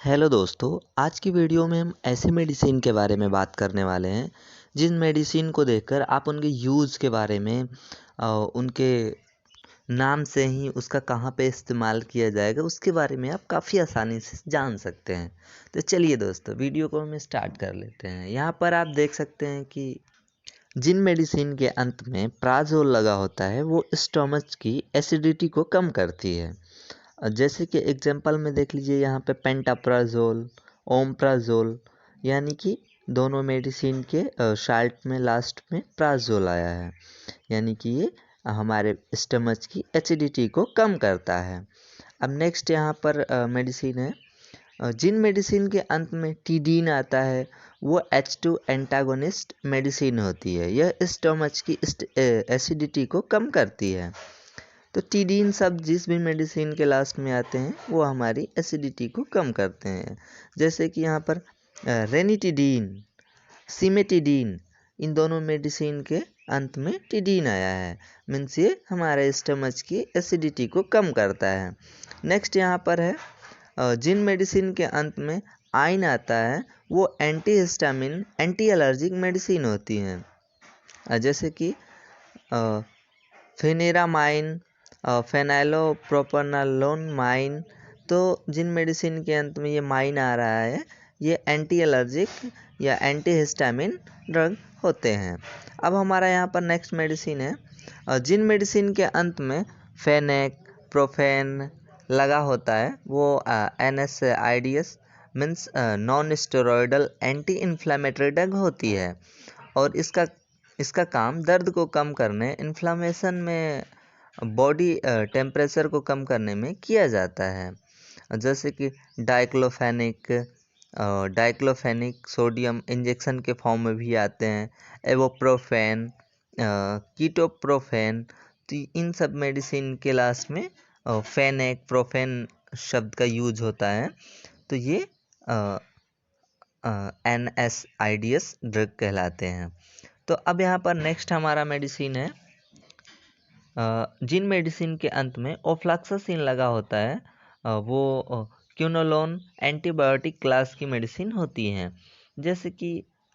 Hello दोस्तों, आज की वीडियो में हम ऐसे मेडिसिन के बारे में बात करने वाले हैं जिन मेडिसिन को देखकर आप उनके यूज़ के बारे में उनके नाम से ही उसका कहाँ पे इस्तेमाल किया जाएगा उसके बारे में आप काफ़ी आसानी से जान सकते हैं। तो चलिए दोस्तों, वीडियो को हम स्टार्ट कर लेते हैं। यहाँ पर आप देख सकते हैं कि जिन मेडिसिन के अंत में प्राज़ोल लगा होता है वो स्टमच की एसिडिटी को कम करती है। जैसे कि एग्जांपल में देख लीजिए, यहाँ पे पेंटाप्राज़ोल, ओमप्राज़ोल, यानी कि दोनों मेडिसिन के शार्ट में लास्ट में प्राज़ोल आया है, यानी कि ये हमारे स्टमच की एसिडिटी को कम करता है। अब नेक्स्ट यहाँ पर मेडिसिन है, जिन मेडिसिन के अंत में टीडीन आता है वो H2 एंटागोनिस्ट मेडिसिन होती है। यह स्टमच की एसिडिटी को कम करती है। तो टीडीन शब्द जिस भी मेडिसिन के लास्ट में आते हैं वो हमारी एसिडिटी को कम करते हैं। जैसे कि यहाँ पर रेनिटिडीन, सिमेटिडीन, इन दोनों मेडिसिन के अंत में टीडीन आया है, मीन्स ये हमारे स्टमच की एसिडिटी को कम करता है। नेक्स्ट यहाँ पर है, जिन मेडिसिन के अंत में आइन आता है वो एंटीहिस्टामिन, एंटी एलर्जिक मेडिसिन होती हैं। जैसे कि फेनेरामाइन, फेनाइलोप्रोपानोलोन, तो जिन मेडिसिन के अंत में ये माइन आ रहा है ये एंटी एलर्जिक या एंटीहिस्टामिन ड्रग होते हैं। अब हमारा यहाँ पर नेक्स्ट मेडिसिन है, जिन मेडिसिन के अंत में फेनेक, प्रोफेन लगा होता है वो NSAIDs means non steroidal anti inflammatory drug होती है, और इसका काम दर्द को कम करने, इन्फ्लामेशन में, बॉडी टेम्परेचर को कम करने में किया जाता है। जैसे कि डाइक्लोफेनिक सोडियम इंजेक्शन के फॉर्म में भी आते हैं, एवोप्रोफेन, कीटोप्रोफेन। तो इन सब मेडिसिन के लास्ट में फेनेक, प्रोफेन शब्द का यूज होता है। तो ये NSAIDs ड्रग कहलाते हैं। तो अब यहाँ पर नेक्स्ट हमारा मेडिसिन है, जिन मेडिसिन के अंत में ओफ्लॉक्सासिन लगा होता है वो क्विनोलोन एंटीबायोटिक क्लास की मेडिसिन होती हैं। जैसे कि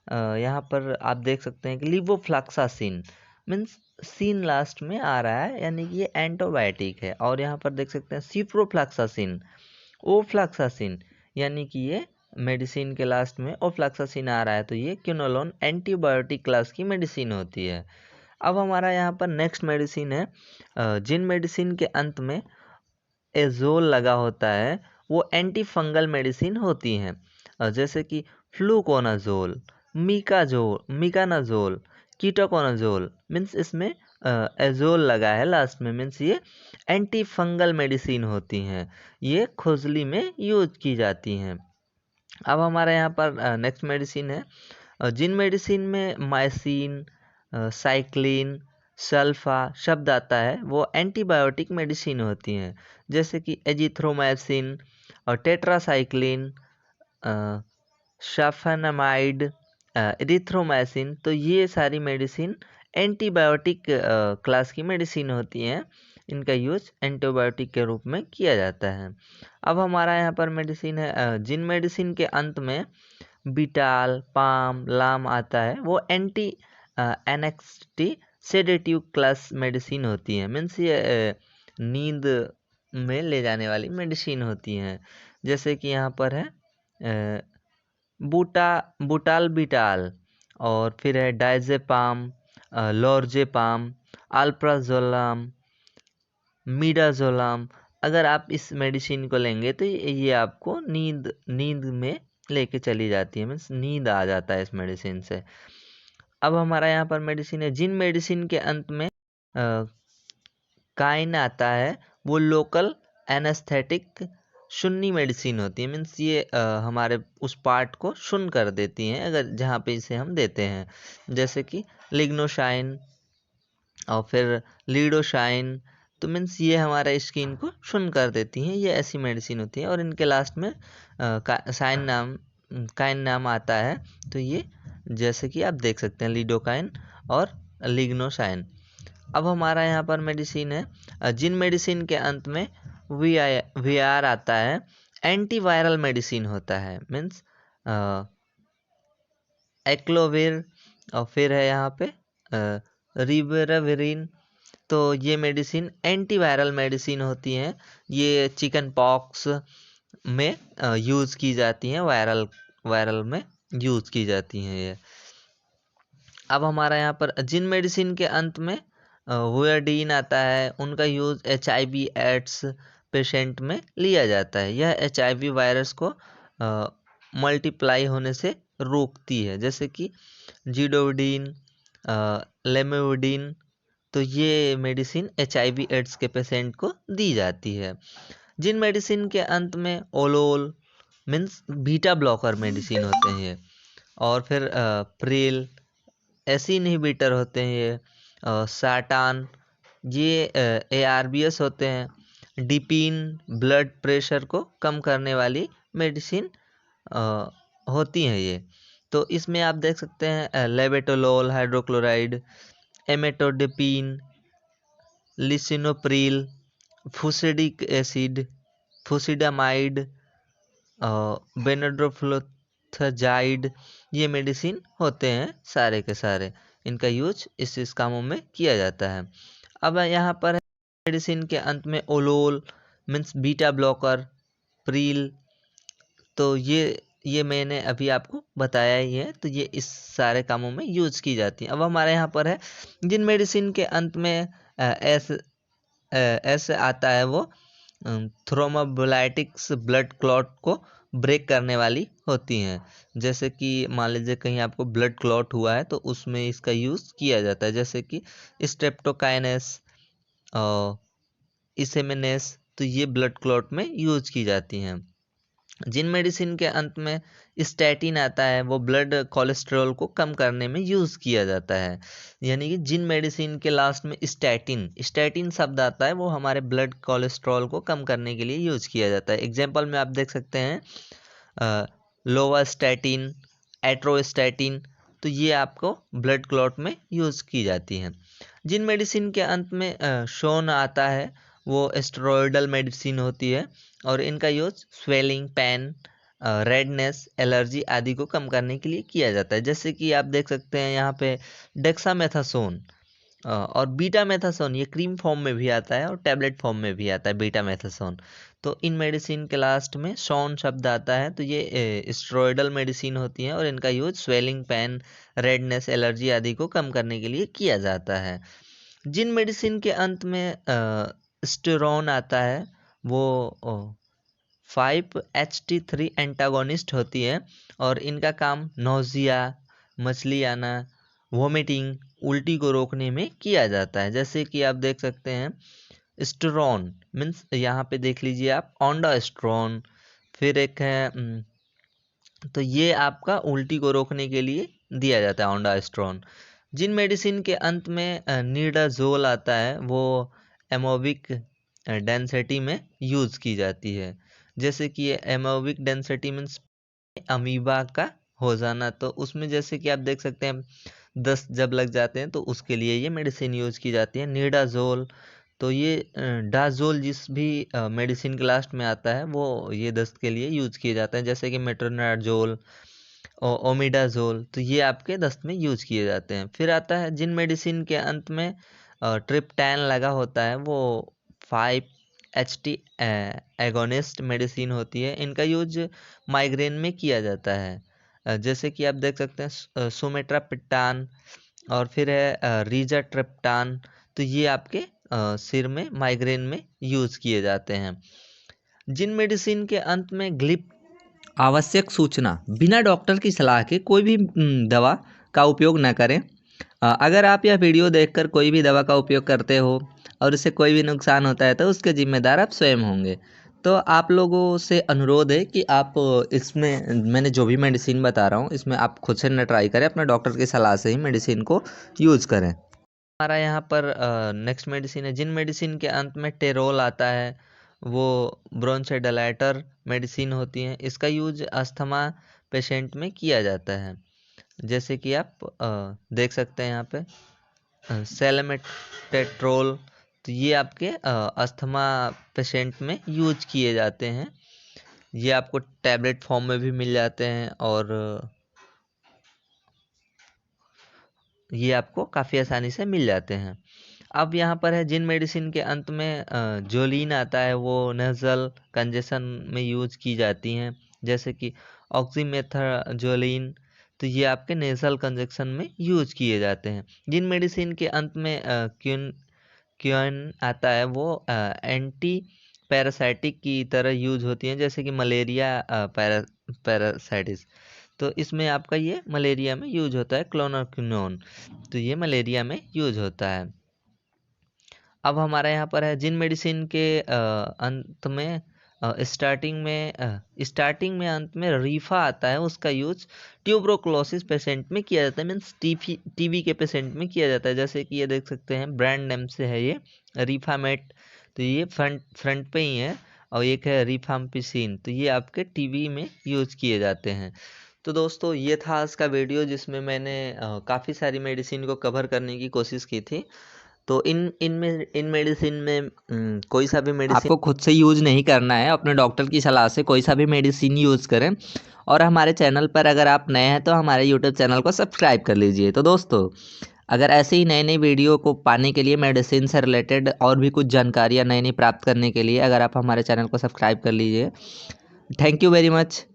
यहाँ पर आप देख सकते हैं कि लिवोफ्लॉक्सासिन मीन्स सीन लास्ट में आ रहा है, यानी कि ये एंटीबायोटिक है। और यहाँ पर देख सकते हैं सिप्रोफ्लॉक्सासिन, ओफ्लॉक्सासिन, यानी कि ये मेडिसिन के लास्ट में ओफ्लॉक्सासिन आ रहा है, तो ये क्विनोलोन एंटीबायोटिक क्लास की मेडिसिन होती है। अब हमारा यहाँ पर नेक्स्ट मेडिसिन है, जिन मेडिसिन के अंत में एजोल लगा होता है वो एंटी फंगल मेडिसिन होती हैं। जैसे कि फ्लूकोनाजोल, मिकानाजोल, कीटोकोनाजोल, मीन्स इसमें एजोल लगा है लास्ट में, मीन्स ये एंटी फंगल मेडिसिन होती हैं, ये खुजली में यूज की जाती हैं। अब हमारा यहाँ पर नेक्स्ट मेडिसिन है, जिन मेडिसिन में माइसिन, साइक्लिन, सल्फा शब्द आता है वो एंटीबायोटिक मेडिसिन होती हैं। जैसे कि एजिथ्रोमाइसिन और टेट्रासाइक्लिन, शाफेनामाइड, एरिथ्रोमाइसिन, तो ये सारी मेडिसिन एंटीबायोटिक क्लास की मेडिसिन होती हैं। इनका यूज एंटीबायोटिक के रूप में किया जाता है। अब हमारा यहाँ पर मेडिसिन है, जिन मेडिसिन के अंत में बिटाल, पाम, लाम आता है वो anti anxiety sedative class medicine होती है, मीन्स ये नींद में ले जाने वाली मेडिसिन होती हैं। जैसे कि यहाँ पर है बुटाल बिटाल, और फिर है डायजेपाम, लोरजेपाम, अल्प्राजोलाम, मिडाजोलाम। अगर आप इस मेडिसिन को लेंगे तो ये आपको नींद में लेके चली जाती है, मीन्स नींद आ जाता है इस मेडिसिन से। अब हमारा यहाँ पर मेडिसिन है, जिन मेडिसिन के अंत में काइन आता है वो लोकल एनेस्थेटिक शून्य मेडिसिन होती है, मीन्स ये हमारे उस पार्ट को शून्य कर देती हैं अगर जहाँ पे इसे हम देते हैं। जैसे कि लिग्नोशाइन और फिर लीडोशाइन, तो मीन्स ये हमारे स्किन को शून्य कर देती हैं, ये ऐसी मेडिसिन होती है। और इनके लास्ट में काइन नाम आता है, तो ये जैसे कि आप देख सकते हैं लीडोकाइन और लिग्नोशाइन। अब हमारा यहाँ पर मेडिसिन है, जिन मेडिसिन के अंत में वी आर आता है एंटीवायरल मेडिसिन होता है, मीन्स एक्लोवेर, और फिर है यहाँ पे रिवेराविरिन। तो ये मेडिसिन एंटीवायरल मेडिसिन होती हैं। ये चिकन पॉक्स में यूज़ की जाती हैं, वायरल में यूज़ की जाती हैं ये। अब हमारा यहाँ पर जिन मेडिसिन के अंत में हुआडीन आता है, उनका यूज़ HIV एड्स पेशेंट में लिया जाता है। यह HIV वायरस को मल्टीप्लाई होने से रोकती है, जैसे कि जिडोविडीन, लेमिविडीन। तो ये मेडिसिन HIV एड्स के पेशेंट को दी जाती है। जिन मेडिसिन के अंत में ओलोल मीन्स बीटा ब्लॉकर मेडिसिन होते हैं ये, और फिर प्रिल ऐसे इनहिबिटर होते हैं ये, साटान ये ARBS होते हैं। डिपीन ब्लड प्रेशर को कम करने वाली मेडिसिन होती हैं ये। तो इसमें आप देख सकते हैं लेबेटोलोल हाइड्रोक्लोराइड, एमेटोडिपीन, लिसिनोप्रिल, फुसिडिक एसिड, फुसिडामाइड, बेनाड्रोफ्लोथजाइड, ये मेडिसिन होते हैं सारे के सारे। इनका यूज इस कामों में किया जाता है। अब यहाँ पर मेडिसिन के अंत में ओलोल मीन्स बीटा ब्लॉकर, प्रील। तो ये मैंने अभी आपको बताया ही है। तो ये इस सारे कामों में यूज की जाती है। अब हमारे यहाँ पर है जिन मेडिसिन के अंत में एस आता है, वो थ्रोम्बोलाइटिक्स ब्लड क्लॉट को ब्रेक करने वाली होती हैं। जैसे कि मान लीजिए कहीं आपको ब्लड क्लॉट हुआ है तो उसमें इसका यूज़ किया जाता है, जैसे कि स्ट्रेप्टोकाइनेस और इसेमिनेस। तो ये ब्लड क्लॉट में यूज की जाती हैं। जिन मेडिसिन के अंत में स्टैटिन आता है, वो ब्लड कोलेस्ट्रॉल को कम करने में यूज़ किया जाता है। यानी कि जिन मेडिसिन के लास्ट में स्टैटिन शब्द आता है, वो हमारे ब्लड कोलेस्ट्रॉल को कम करने के लिए यूज़ किया जाता है। एग्जाम्पल में आप देख सकते हैं लोवास्टैटिन, एट्रोस्टैटिन। तो ये आपको ब्लड क्लॉट में यूज़ की जाती हैं। जिन मेडिसिन के अंत में शोन आता है, वो स्टेरॉयडल मेडिसिन होती है, और इनका use swelling, pain, redness, allergy आदि को कम करने के लिए किया जाता है। जैसे कि आप देख सकते हैं यहाँ पे डेक्सामेथासोन और बीटामेथासोन, ये क्रीम फॉर्म में भी आता है और टैबलेट फॉर्म में भी आता है बीटामेथासोन। तो इन मेडिसिन के लास्ट में शॉन शब्द आता है। तो ये स्टेरॉयडल मेडिसिन होती हैं और इनका use swelling, pain, redness, allergy आदि को कम करने के लिए किया जाता है। जिन मेडिसिन के अंत में स्टेरॉन आता है, वो 5-HT3 एंटागोनिस्ट होती है, और इनका काम नोजिया, मछली आना, वोमिटिंग, उल्टी को रोकने में किया जाता है। जैसे कि आप देख सकते हैं स्टेरॉन मीन्स यहाँ पे देख लीजिए आप ओंडास्ट्रोन, फिर एक है तो ये आपका उल्टी को रोकने के लिए दिया जाता है ओंडास्ट्रोन। जिन मेडिसिन के अंत में नीडाजोल आता है, वो एमोविक डेंसिटी में यूज़ की जाती है। जैसे कि ये एमोविक डेंसिटी मीन्स अमीबा का हो जाना। तो उसमें जैसे कि आप देख सकते हैं दस्त जब लग जाते हैं तो उसके लिए ये मेडिसिन यूज़ की जाती है, नीडाजोल। तो ये डाजोल जिस भी मेडिसिन के लास्ट में आता है, वो ये दस्त के लिए यूज़ किए जाते हैं, जैसे कि मेट्रोनाजोल, ओमिडाजोल। तो ये आपके दस्त में यूज़ किए जाते हैं। फिर आता है जिन मेडिसिन के अंत में ट्रिप्टैन लगा होता है, वो 5-HT एगोनिस्ट मेडिसिन होती है। इनका यूज माइग्रेन में किया जाता है। जैसे कि आप देख सकते हैं सुमेट्रापिटान, और फिर है रीजाट्रिप्टान। तो ये आपके सिर में माइग्रेन में यूज़ किए जाते हैं। जिन मेडिसिन के अंत में ग्लिप आवश्यक सूचना, बिना डॉक्टर की सलाह के कोई भी दवा का उपयोग न करें। अगर आप यह वीडियो देखकर कोई भी दवा का उपयोग करते हो और उससे कोई भी नुकसान होता है, तो उसके जिम्मेदार आप स्वयं होंगे। तो आप लोगों से अनुरोध है कि आप इसमें मैंने जो भी मेडिसिन बता रहा हूँ, इसमें आप खुद से न ट्राई करें, अपने डॉक्टर की सलाह से ही मेडिसिन को यूज़ करें। हमारा यहाँ पर नेक्स्ट मेडिसिन है, जिन मेडिसिन के अंत में टेरोल आता है, वो ब्रोंचेडाइलेटर मेडिसिन होती हैं। इसका यूज अस्थमा पेशेंट में किया जाता है। जैसे कि आप देख सकते हैं यहाँ पे सेलेमेटेट्रोल। तो ये आपके अस्थमा पेशेंट में यूज किए जाते हैं। ये आपको टैबलेट फॉर्म में भी मिल जाते हैं और ये आपको काफ़ी आसानी से मिल जाते हैं। अब यहाँ पर है जिन मेडिसिन के अंत में जोलिन आता है वो नेज़ल कंजेशन में यूज की जाती हैं, जैसे कि ऑक्सीमेथाजोलिन, तो ये आपके नेज़ल कंजेशन में यूज किए जाते हैं। जिन मेडिसिन के अंत में क्यून आता है वो एंटी पैरासाइटिक की तरह यूज होती हैं, जैसे कि मलेरिया पैरासाइटिस, तो इसमें आपका ये मलेरिया में यूज होता है क्लोनाक्विनोन, तो ये मलेरिया में यूज होता है। अब हमारा यहाँ पर है जिन मेडिसिन के अंत में स्टार्टिंग में अंत में रीफा आता है, उसका यूज ट्यूबरोक्लोसिस पेशेंट में किया जाता है, मीन्स टीबी के पेशेंट में किया जाता है। जैसे कि ये देख सकते हैं ब्रांड नेम से है ये रीफामेट, तो ये फ्रंट पे ही है, और एक है रिफाम्पिसिन, तो ये आपके टीबी में यूज किए जाते हैं। तो दोस्तों ये था आज का वीडियो जिसमें मैंने काफ़ी सारी मेडिसिन को कवर करने की कोशिश की थी। तो इन मेडिसिन में कोई सा भी मेडिसिन आपको खुद से यूज नहीं करना है, अपने डॉक्टर की सलाह से कोई सा भी मेडिसिन यूज करें। और हमारे चैनल पर अगर आप नए हैं तो हमारे यूट्यूब चैनल को सब्सक्राइब कर लीजिए। तो दोस्तों अगर ऐसे ही नई नई वीडियो को पाने के लिए, मेडिसिन से रिलेटेड और भी कुछ जानकारियाँ नई नई प्राप्त करने के लिए, अगर आप हमारे चैनल को सब्सक्राइब कर लीजिए। Thank you very much.